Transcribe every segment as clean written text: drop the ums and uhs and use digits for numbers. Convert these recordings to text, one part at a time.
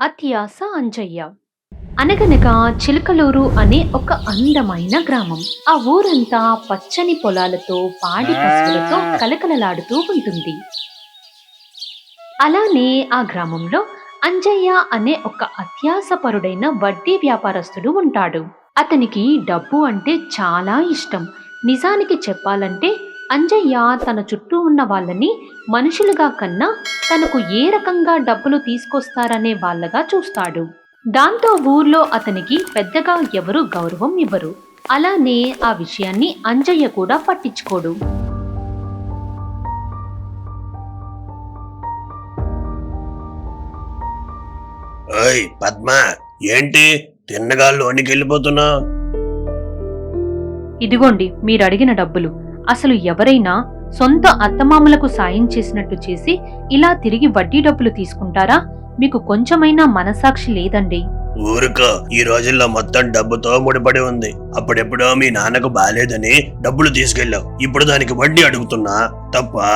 అత్యాస అంజయ్య. అనగనగా చిలకలూరు అనే ఒక అందమైన గ్రామం. ఆ ఊరంతా పచ్చని పొలాలతో, పాడి పశువులతో కలకలలాడుతూ ఉంటుంది. అలానే ఆ గ్రామంలో అంజయ్య అనే ఒక అత్యాసపరుడైన వడ్డీ వ్యాపారస్తుడు ఉంటాడు. అతనికి డబ్బు అంటే చాలా ఇష్టం. నిజానికి చెప్పాలంటే అంజయ్య తన చుట్టూ ఉన్న వాళ్ళని మనుషులుగా కన్నా తనకు ఏ రకంగా డబ్బులు తీసుకొస్తారనే వాళ్ళగా చూస్తాడు. దాంతో ఊర్లో అతనికి పెద్దగా ఎవరు గౌరవం ఇవ్వరు. అలానే ఆ విషయాన్ని అంజయ్య కూడా పట్టించుకోడు. ఓయ్ పద్మ, ఏంటి తిన్నగా లోనికి వెళ్ళిపోతున్నా? ఇదిగోండి మీరడిగిన డబ్బులు. అసలు ఎవరైనా సొంత అత్తమామలకు సాయం చేసినట్టు చేసి ఇలా తిరిగి వడ్డీ డబ్బులు తీసుకుంటారా? మీకు కొంచెమైనా మనసాక్షి లేదండి. ఊరుకో, ఈ రోజుల్లో మొత్తం డబ్బుతో ముడిపడి ఉంది. అప్పుడెప్పుడో మీ నాన్నకు బాలేదని డబ్బులు తీసుకెళ్ళావు, ఇప్పుడు దానికి వడ్డీ అడుగుతున్నా తప్పా?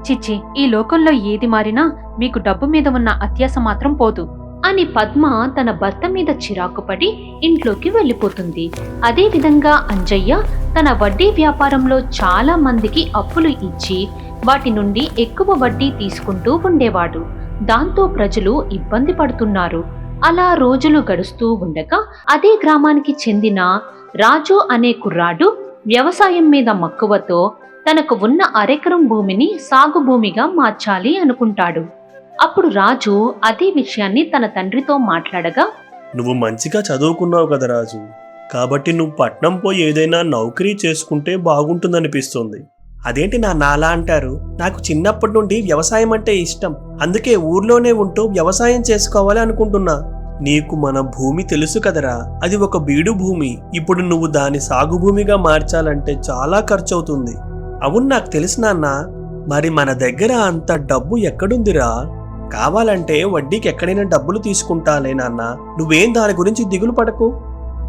చిచ్చి, ఈ లోకంలో ఏది మారినా మీకు డబ్బు మీద ఉన్న అత్యాస మాత్రం పోదు అని పద్మ తన భర్త మీద చిరాకుపడి ఇంట్లోకి వెళ్ళిపోతుంది. అదే విధంగా అంజయ్య తన వడ్డీ వ్యాపారంలో చాలా మందికి అప్పులు ఇచ్చి వాటి నుండి ఎక్కువ వడ్డీ తీసుకుంటూ ఉండేవాడు. దాంతో ప్రజలు ఇబ్బంది పడుతున్నారు. అలా రోజులు గడుస్తూ ఉండగా అదే గ్రామానికి చెందిన రాజు అనే కుర్రాడు వ్యవసాయం మీద మక్కువతో తనకు ఉన్న అరెకరం భూమిని సాగు భూమిగా మార్చాలి అనుకుంటాడు. అప్పుడు రాజు అదే విషయాన్ని తన తండ్రితో మాట్లాడగా, నువ్వు మంచిగా చదువుకున్నావు కదా రాజు, కాబట్టి నువ్వు పట్నం పోయి ఏదైనా నౌకరీ చేసుకుంటే బాగుంటుందనిపిస్తుంది. అదేంటి నాలా అంటారు? నాకు చిన్నప్పటి నుండి వ్యవసాయం అంటే ఇష్టం, అందుకే ఊర్లోనే ఉంటూ వ్యవసాయం చేసుకోవాలి అనుకుంటున్నా. నీకు మన భూమి తెలుసు కదరా, అది ఒక బీడు భూమి. ఇప్పుడు నువ్వు దాని సాగు భూమిగా మార్చాలంటే చాలా ఖర్చు అవుతుంది. అవును, నాకు తెలుసు నాన్న. మరి మన దగ్గర అంత డబ్బు ఎక్కడుందిరా? కావాలంటే వడ్డీకి ఎక్కడైనా డబ్బులు తీసుకుంటాలే నాన్న, నువ్వేం దాని గురించి దిగులు పడకు.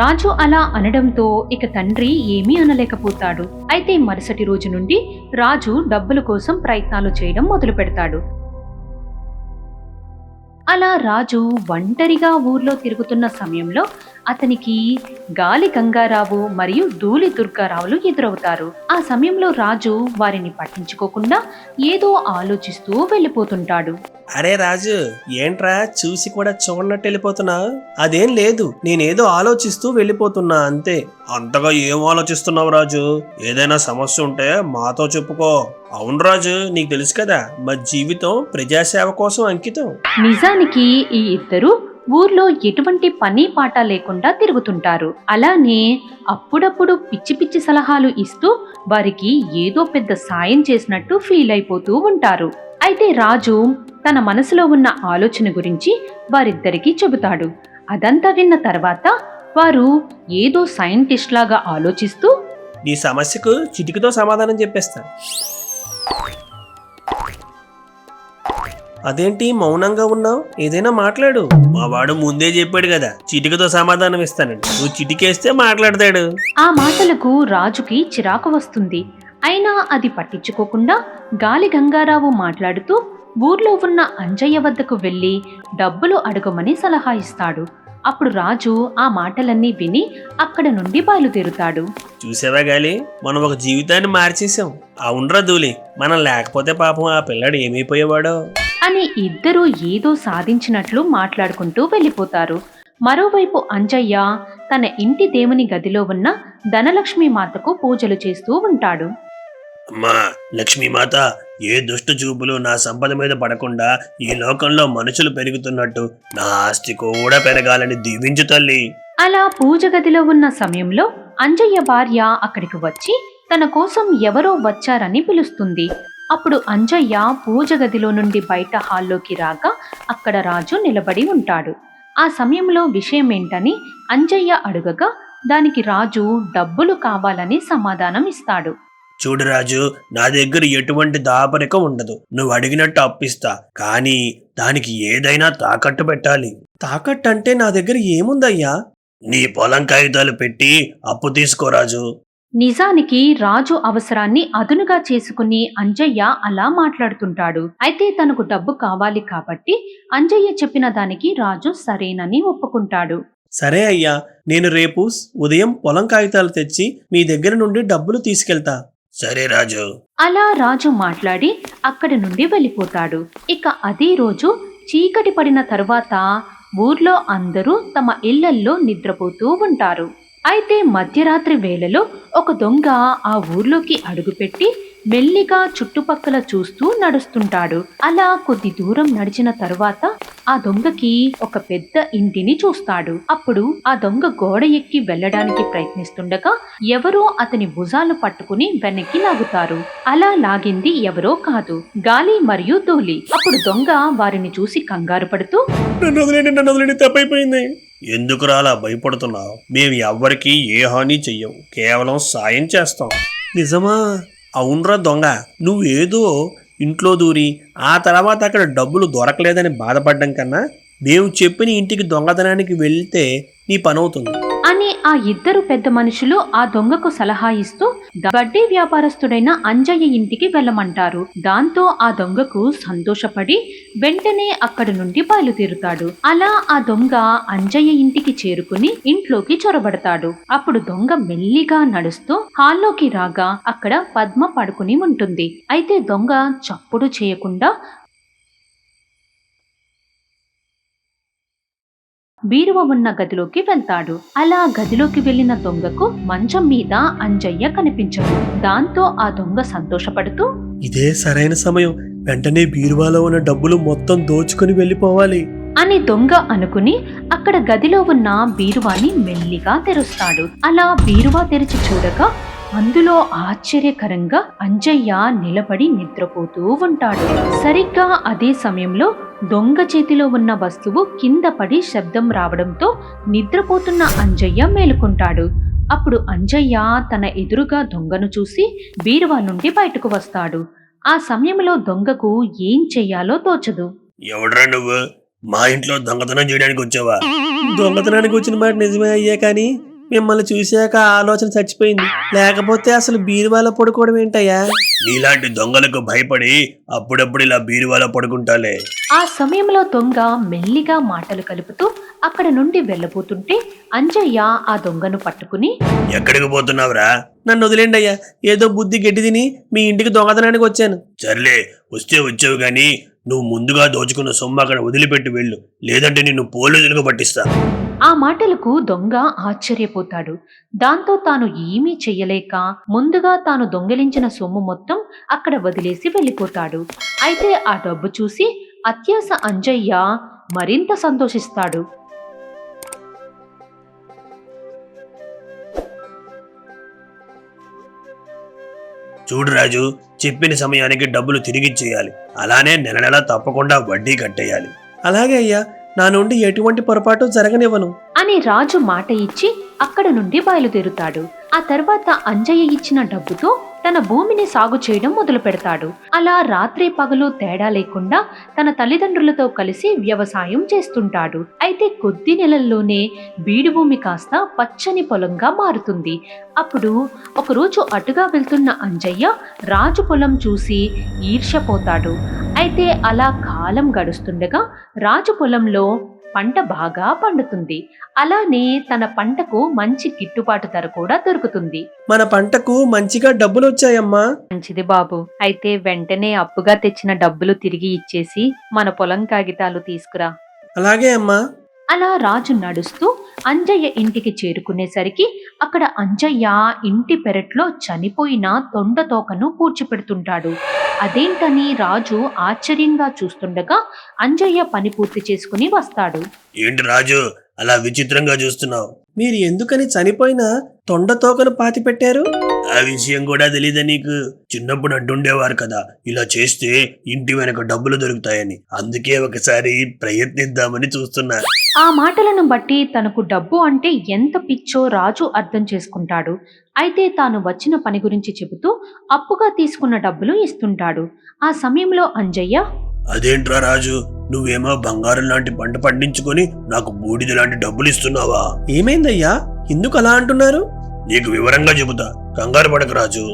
రాజు అలా అనడంతో ఇక తండ్రి ఏమీ అనలేకపోతాడు. అయితే మరుసటి రోజు నుండి రాజు డబ్బుల కోసం ప్రయత్నాలు చేయడం మొదలు పెడతాడు. అలా రాజు ఒంటరిగా ఊర్లో తిరుగుతున్న సమయంలో అతనికి గాలి గంగారావు మరియు ధూళి దుర్గారావులు ఎదురవుతారు. ఆ సమయంలో రాజు వారిని పట్టించుకోకుండా ఏదో ఆలోచిస్తూ వెళ్ళిపోతుంటాడు. అరే రాజు, ఏంట్రా చూసి కూడా చూడనట్టు వెళ్ళిపోతున్నా? అదేం లేదు, నేనేదో ఆలోచిస్తూ వెళ్ళిపోతున్నా అంతే. అంతగా ఏం ఆలోచిస్తున్నావు రాజు? ఏదైనా సమస్య ఉంటే మాతో చెప్పుకో. అవును రాజు, నీకు తెలుసు కదా మా జీవితం ప్రజాసేవ కోసం అంకితం. నిజానికి ఈ ఇద్దరు ఊర్లో ఎటువంటి పని పాట లేకుండా తిరుగుతుంటారు. అలానే అప్పుడప్పుడు పిచ్చి పిచ్చి సలహాలు ఇస్తూ వారికి ఏదో పెద్ద సాయం చేసినట్టు ఫీల్ అయిపోతూ ఉంటారు. అయితే రాజు తన మనసులో ఉన్న ఆలోచన గురించి వారిద్దరికీ చెబుతాడు. అదంతా విన్న తర్వాత వారు ఏదో సైంటిస్ట్ లాగా ఆలోచిస్తూ, నీ సమస్యకు చిటికతో సమాధానం చెప్పేస్తా. అదేంటి మౌనంగా ఉన్నావు? ఏదైనా మాట్లాడు. మా వాడు ముందే చెప్పాడు కదా చిటికతో సమాధానం ఇస్తానండి, నువ్వు చిటికేస్తే మాట్లాడతాడు. ఆ మాటలకు రాజుకి చిరాకు వస్తుంది. అయినా అది పట్టించుకోకుండా గాలి గంగారావు మాట్లాడుతూ ఊర్లో ఉన్న అంజయ్య వద్దకు వెళ్ళి డబ్బులు అడగమని సలహా ఇస్తాడు. అప్పుడు రాజు ఆ మాటలన్నీ విని అక్కడ నుండి బయలుదేరుతాడు. చూసావా గాలి, మనం ఒక జీవితాన్ని మార్చేసాం. అవునరా ధూళి, మనం లేకపోతే పాపం ఆ పిల్లాడు ఏమైపోయేవాడో అని ఇద్దరూ ఏదో సాధించినట్లు మాట్లాడుకుంటూ వెళ్ళిపోతారు. మరోవైపు అంజయ్య తన ఇంటి దేవుని గదిలో ఉన్న ధనలక్ష్మి మాతకు పూజలు చేస్తూ ఉంటాడు. అమ్మా లక్ష్మీమాత, ఏ దుష్ట చూపులు నా సంపద మీద పడకుండా ఈ లోకంలో మనుషులు పెరుగుతున్నట్టు నా ఆస్తి కూడా పెరగాలని దీవించు తల్లి. అలా పూజ గదిలో ఉన్న సమయంలో అంజయ్య భార్య అక్కడికి వచ్చి తన కోసం ఎవరో వచ్చారని పిలుస్తుంది. అప్పుడు అంజయ్య పూజ గదిలో నుండి బయట హాల్లోకి రాగా అక్కడ రాజు నిలబడి ఉంటాడు. ఆ సమయంలో విషయం ఏంటని అంజయ్య అడుగగా దానికి రాజు డబ్బులు కావాలని సమాధానం ఇస్తాడు. చూడు రాజు, నా దగ్గర ఎటువంటి దాపరికం ఉండదు. నువ్వు అడిగినట్టు అప్పిస్తా, కానీ దానికి ఏదైనా తాకట్టు పెట్టాలి. తాకట్టు అంటే నా దగ్గర ఏముందయ్యా? నీ పొలం కాగితాలు పెట్టి అప్పు తీసుకోరాజు. నిజానికి రాజు అవసరాన్ని అదునుగా చేసుకుని అంజయ్య అలా మాట్లాడుతుంటాడు. అయితే తనకు డబ్బు కావాలి కాబట్టి అంజయ్య చెప్పిన దానికి రాజు సరేనని ఒప్పుకుంటాడు. సరే అయ్యా, నేను రేపు ఉదయం పొలం కాగితాలు తెచ్చి మీ దగ్గర నుండి డబ్బులు తీసుకెళ్తా. సరే రాజు. అలా రాజు మాట్లాడి అక్కడి నుండి వెళ్ళిపోతాడు. ఇక అదే రోజు చీకటి పడిన తరువాత ఊర్లో అందరూ తమ ఇళ్లల్లో నిద్రపోతూ ఉంటారు. అయితే మధ్యరాత్రి వేళలో ఒక దొంగ ఆ ఊర్లోకి అడుగుపెట్టి మెల్లిగా చుట్టుపక్కల చూస్తూ నడుస్తుంటాడు. అలా కొద్ది దూరం నడిచిన తరువాత ఆ దొంగకి ఒక పెద్ద ఇంటిని చూస్తాడు. అప్పుడు ఆ దొంగ గోడ ఎక్కి వెళ్ళడానికి ప్రయత్నిస్తుండగా ఎవరో అతని భుజాలు పట్టుకుని వెనక్కి లాగుతారు. అలా లాగింది ఎవరో కాదు, గాలి మరియు ధూళి. అప్పుడు దొంగ వారిని చూసి కంగారు పడుతూ, నన్ను వదిలేండి, తప్పైపోయింది. ఎందుకురా అలా భయపడుతున్నావు? మేము ఎవ్వరికీ ఏ హాని చెయ్యం, కేవలం సాయం చేస్తాం. నిజమా? అవునరా దొంగ, నువ్వేదో ఇంట్లో దూరి ఆ తర్వాత అక్కడ డబ్బులు దొరకలేదని బాధపడ్డం కన్నా మేము చెప్పిన ఇంటికి దొంగతనానికి వెళ్తే నీ పని అవుతుంది అని ఆ ఇద్దరు పెద్ద మనుషులు ఆ దొంగకు సలహా ఇస్తూ వడ్డీ వ్యాపారస్తుడైన అంజయ్య ఇంటికి వెళ్ళమంటారు. దాంతో ఆ దొంగకు సంతోషపడి వెంటనే అక్కడి నుండి బయలుదేరుతాడు. అలా ఆ దొంగ అంజయ్య ఇంటికి చేరుకుని ఇంట్లోకి చొరబడతాడు. అప్పుడు దొంగ మెల్లిగా నడుస్తూ హాల్లోకి రాగా అక్కడ పద్మ పడుకుని ఉంటుంది. అయితే దొంగ చప్పుడు చేయకుండా బీరువా ఉన్న గదిలోకి వెళ్తాడు. అలా గదిలోకి వెళ్లిన దొంగకు మంచం మీద అంజయ్య కనిపించడు. దాంతో ఆ దొంగ సంతోషపడుతూ, ఇదే సరైన సమయం, వెంటనే బీరువాలో ఉన్న డబ్బులు మొత్తం దోచుకుని వెళ్ళిపోవాలి అని దొంగ అనుకుని అక్కడ గదిలో ఉన్న బీరువాని మెల్లిగా తెరుస్తాడు. అలా బీరువా తెరిచి చూడగా అందులో ఆశ్చర్యకరంగా అంజయ్య నిలబడి నిద్రపోతూ ఉంటాడు. సరిగ్గా అదే సమయంలో దొంగ చేతిలో ఉన్న వస్తువు కింద పడి శబ్దం రావడంతో నిద్రపోతున్న అంజయ్య మేలుకుంటాడు. అప్పుడు అంజయ్య తన ఎదురుగా దొంగను చూసి బీరువా నుండి బయటకు వస్తాడు. ఆ సమయంలో దొంగకు ఏం చెయ్యాలో తోచదు. ఎవడ్రా నువ్వు? మా ఇంట్లో దొంగతనం చేయడానికి వచ్చావా? దొంగతనానికి వచ్చిన మాట నిజమే అయ్యే, కానీ మిమ్మల్ని చూశాక ఆలోచన చచ్చిపోయింది. లేకపోతే అసలు బీరువాలో పడుకోవడం ఏంటయ్యా? నీలాంటి దొంగలకు భయపడి అప్పుడప్పుడు ఇలా బీరువాలో పడుకుంటాలే. ఆ సమయంలో దొంగ మెల్లిగా మాటలు కలుపుతూ అక్కడ నుండి వెళ్ళబోతుంటే అంజయ్య ఆ దొంగను పట్టుకుని, ఎక్కడికి పోతున్నావురా? నన్ను వదిలేండి అయ్యా, ఏదో బుద్ధి గడ్డి తిని మీ ఇంటికి దొంగతనానికి వచ్చాను. సర్లే, వస్తే వచ్చావు గాని నువ్వు ముందుగా దోచుకున్న సొమ్ము అక్కడ వదిలిపెట్టి వెళ్ళు, లేదంటే నిన్ను పోలీసులకు పట్టిస్తా. ఆ మాటలకు దొంగ ఆశ్చర్యపోతాడు. దాంతో తాను ఏమీ చెయ్యలేక ముందుగా తాను దొంగిలించిన సొమ్ము మొత్తం అక్కడ వదిలేసి వెళ్ళిపోతాడు. అయితే ఆ డబ్బు చూసి అత్యాస అంజయ్య మరింత సంతోషిస్తాడు. చూడు రాజు, చెప్పిన సమయానికి డబ్బులు తిరిగిచ్చేయాలి. అలానే నెల నెల తప్పకుండా వడ్డీ కట్టేయాలి. అలాగే అయ్యా, నా నుండి ఎటువంటి పొరపాటు జరగనివ్వను అని రాజు మాట ఇచ్చి అక్కడ నుండి బయలుదేరుతాడు. ఆ తర్వాత అంజయ్య ఇచ్చిన డబ్బుతో తన భూమిని సాగు చేయడం మొదలు పెడతాడు. అలా రాత్రి పగలు తేడా లేకుండా తన తల్లిదండ్రులతో కలిసి వ్యవసాయం చేస్తుంటాడు. అయితే కొద్ది నెలల్లోనే బీడు భూమి కాస్త పచ్చని పొలంగా మారుతుంది. అప్పుడు ఒకరోజు అటుగా వెళ్తున్న అంజయ్య రాజు పొలం చూసి ఈర్ష్యపోతాడు. అయితే అలా కాలం గడుస్తుండగా రాజు పొలంలో పంట బాగా పండుతుంది. అలానే తన పంటకు మంచి గిట్టుబాటు ధర కూడా దొరుకుతుంది. మన పంటకు మంచిగా డబ్బులు వచ్చాయమ్మా. మంచిది బాబు, అయితే వెంటనే అప్పుగా తెచ్చిన డబ్బులు తిరిగి ఇచ్చేసి మన పొలం కాగితాలు తీసుకురా. అలాగే అమ్మా. అలా రాజు నడుస్తూ అంజయ్య ఇంటికి చేరుకునేసరికి అక్కడ అంజయ్య ఇంటి పెరట్లో చనిపోయిన తొండతోకను పూడ్చిపెడుతుంటాడు. అదేంటని రాజు ఆశ్చర్యంగా చూస్తుండగా అంజయ్య పని పూర్తి చేసుకుని వస్తాడు. ఏంటి రాజు అలా విచిత్రంగా చూస్తున్నావు? మీరు ఎందుకని చనిపోయిన తొండతోకను పాతి పెట్టారు? ఆ విషయం కూడా తెలీదా నీకు? చిన్నప్పుడు అంటుండేవారు కదా, ఇలా చేస్తే ఇంటి వెనక డబ్బులు దొరుకుతాయని. అందుకే ఒకసారి ప్రయత్నిద్దామని చూస్తున్నా. ఆ మాటలను బట్టి తనకు డబ్బు అంటే ఎంత పిచ్చో రాజు అర్థం చేసుకుంటాడు. అయితే తాను వచ్చిన పని గురించి చెబుతూ అప్పుగా తీసుకున్న డబ్బులు ఇస్తుంటాడు. ఆ సమయంలో అంజయ్య, అదేంట్రా రాజు, నువ్వేమో బంగారం లాంటి పంట పండించుకొని నాకు బూడిద లాంటి డబ్బులు ఇస్తున్నావా? ఏమైందయ్యా, ఎందుకు అలా అంటున్నారు? నీకు వివరంగా చెబుతా. కంగారు పడకు రాజు.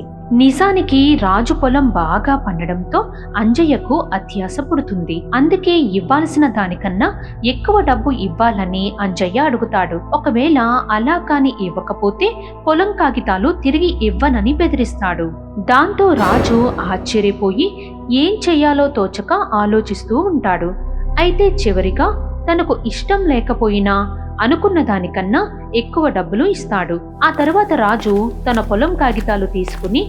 నిజానికి రాజు పొలం బాగా పండడంతో అంజయ్యకు అత్యాశ పుడుతుంది. అందుకే ఇవ్వాల్సిన దానికన్నా ఎక్కువ డబ్బు ఇవ్వాలని అంజయ్య అడుగుతాడు. ఒకవేళ అలా కాని ఇవ్వకపోతే పొలం కాగితాలు తిరిగి ఇవ్వనని బెదిరిస్తాడు. దాంతో రాజు ఆశ్చర్యపోయి ఏం చెయ్యాలో తోచక ఆలోచిస్తూ ఉంటాడు. అయితే చివరిగా తనకు ఇష్టం లేకపోయినా అనుకున్న దానికన్నా ఎక్కువ డబ్బులు ఇస్తాడు. ఆ తర్వాత రాజు తన పొలం కాగితాలు తీసుకుని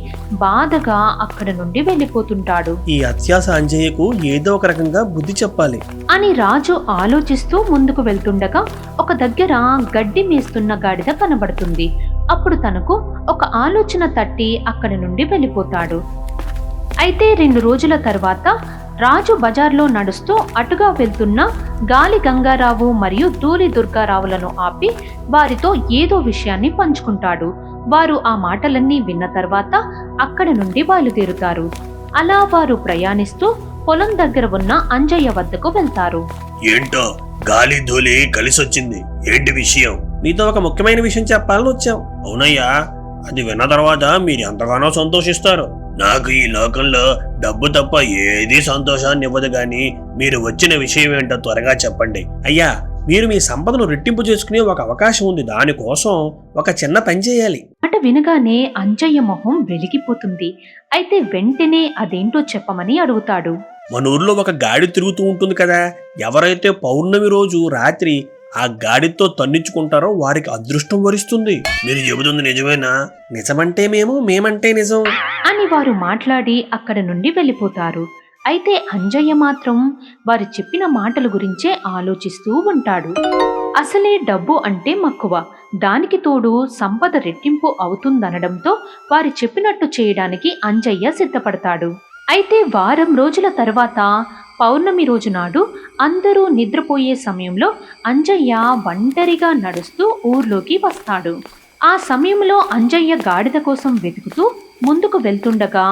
బాధగా అక్కడ నుండి వెళ్ళిపోతుంటాడు. ఈ అత్యాశ అంజయ్యకు ఏదో ఒక రకంగా బుద్ధి చెప్పాలి అని రాజు ఆలోచిస్తూ ముందుకు వెళ్తుండగా ఒక దగ్గర గడ్డి మేస్తున్న గాడిద కనబడుతుంది. అప్పుడు తనకు ఒక ఆలోచన తట్టి అక్కడి నుండి వెళ్ళిపోతాడు. అయితే 2 రోజుల తర్వాత రాజు బజార్లో నడుస్తూ అటుగా వెళ్తున్న గాలి గంగారావు మరియు ధూళి దుర్గారావులను ఆపి వారితో ఏదో విషయాన్ని పంచుకుంటాడు. వారు ఆ మాటలన్నీ విన్న తర్వాత అక్కడి నుండి బయలుదేరుతారు. అలా వారు ప్రయాణిస్తూ పొలం దగ్గర ఉన్న అంజయ్య వద్దకు వెళ్తారు. ఏంటో గాలి ధూళి కలిసొచ్చింది, ఏంటి విషయం? నీతో ఒక ముఖ్యమైన విషయం చెప్పాలని వచ్చాం. అవునయ్యా, అది విన్న తర్వాత మీరు ఎంతగానో సంతోషిస్తారు. నాకు ఈ లోకంలో డబ్బు తప్ప ఏదీ సంతోషాన్ని ఇవ్వదు గాని మీరు వచ్చిన విషయం ఏంటో త్వరగా చెప్పండి. అయ్యా, మీరు మీ సంపదను రెట్టింపు చేసుకునే ఒక అవకాశం ఉంది. దానికోసం ఒక చిన్న పని చేయాలి. మాట వినగానే అంజయ్య మొహం వెలిగిపోతుంది. అయితే వెంటనే అదేంటో చెప్పమని అడుగుతాడు. మన ఊర్లో ఒక గాడి తిరుగుతూ ఉంటుంది కదా, ఎవరైతే పౌర్ణమి రోజు రాత్రి ఆ గాడితో తన్నించుకుంటారో వారికి అదృష్టం వరిస్తుంది. మీరు చెబుతుంది నిజమేనా? నిజమంటే మేమంటే నిజం అని వారు మాట్లాడి అక్కడ నుండి వెళ్ళిపోతారు. అయితే అంజయ్య మాత్రం వారు చెప్పిన మాటల గురించే ఆలోచిస్తూ ఉంటాడు. అసలే డబ్బు అంటే మక్కువ, దానికి తోడు సంపద రెట్టింపు అవుతుందనడంతో వారు చెప్పినట్టు చేయడానికి అంజయ్య సిద్ధపడతాడు. అయితే వారం రోజుల తర్వాత పౌర్ణమి రోజు నాడు అందరూ నిద్రపోయే సమయంలో అంజయ్య ఒంటరిగా నడుస్తూ ఊర్లోకి వస్తాడు. ఆ సమయంలో అంజయ్య గాడిద కోసం వెతుకుతూ ముందుకు వెళ్తుండగా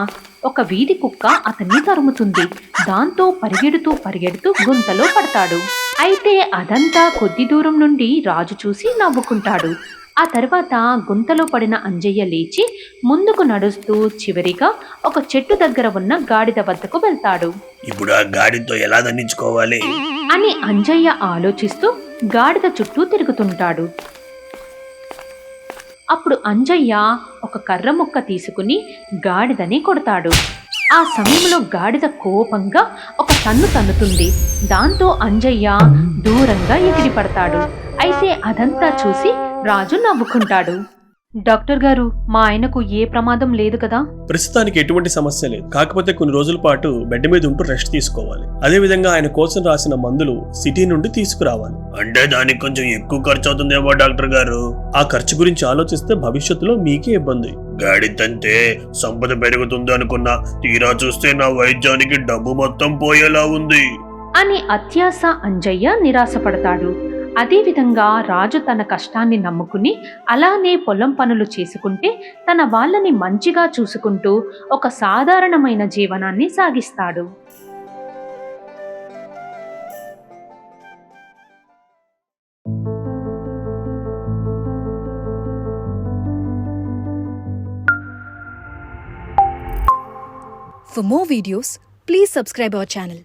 ఒక వీధి కుక్క అతన్ని తరుముతుంది. దాంతో పరిగెడుతూ గుంతలో పడతాడు. అయితే అదంతా కొద్ది దూరం నుండి రాజు చూసి నవ్వుకుంటాడు. ఆ తర్వాత గుంతలో పడిన అంజయ్య లేచి ముందుకు నడుస్తూ చివరిగా ఒక చెట్టు దగ్గర ఉన్న గాడిద వద్దకు వెళ్తాడు. ఇప్పుడు ఆ గాడితో ఎలా దండించుకోవాలి అని అంజయ్య ఆలోచిస్తూ గాడిద చుట్టూ తిరుగుతుంటాడు. అప్పుడు అంజయ్య ఒక కర్ర ముక్క తీసుకుని గాడిదని కొడతాడు. ఆ సమయంలో గాడిద కోపంగా ఒక తన్నుతుంది. దాంతో అంజయ్య దూరంగా ఎగిరి పడతాడు. అయితే అదంతా చూసి రాజు నవ్వుకుంటాడు. డాక్టర్ గారు, మా ఆయనకు ఏ ప్రమాదం లేదు కదా? ప్రస్తుతానికి ఎటువంటి సమస్య లేదు. కాకపోతే కొన్ని రోజుల పాటు బెడ్ మీద ఉంటూ రెస్ట్ తీసుకోవాలి. అదే విధంగా ఆయన కోసం రాసిన మందులు సిటీ నుండి తీసుకురావాలి. అంటే దానికి కొంచెం ఎక్కువ ఖర్చు అవుతుందేమో డాక్టర్ గారు. ఆ ఖర్చు గురించి ఆలోచిస్తే భవిష్యత్తులో మీకే ఇబ్బంది. గాడిదంటే సంపద పెరుగుతుంది అనుకున్నా, తీరా చూస్తే నా వైద్యానికి డబ్బు మొత్తం పోయేలా ఉంది అని అత్యాశ అంజయ్య నిరాశపడతాడు. అదేవిధంగా రాజు తన కష్టాన్ని నమ్ముకుని అలానే పొలం పనులు చేసుకుంటే తన వాళ్ళని మంచిగా చూసుకుంటూ ఒక సాధారణమైన జీవనాన్ని సాగిస్తాడు. For more videos, please subscribe our channel.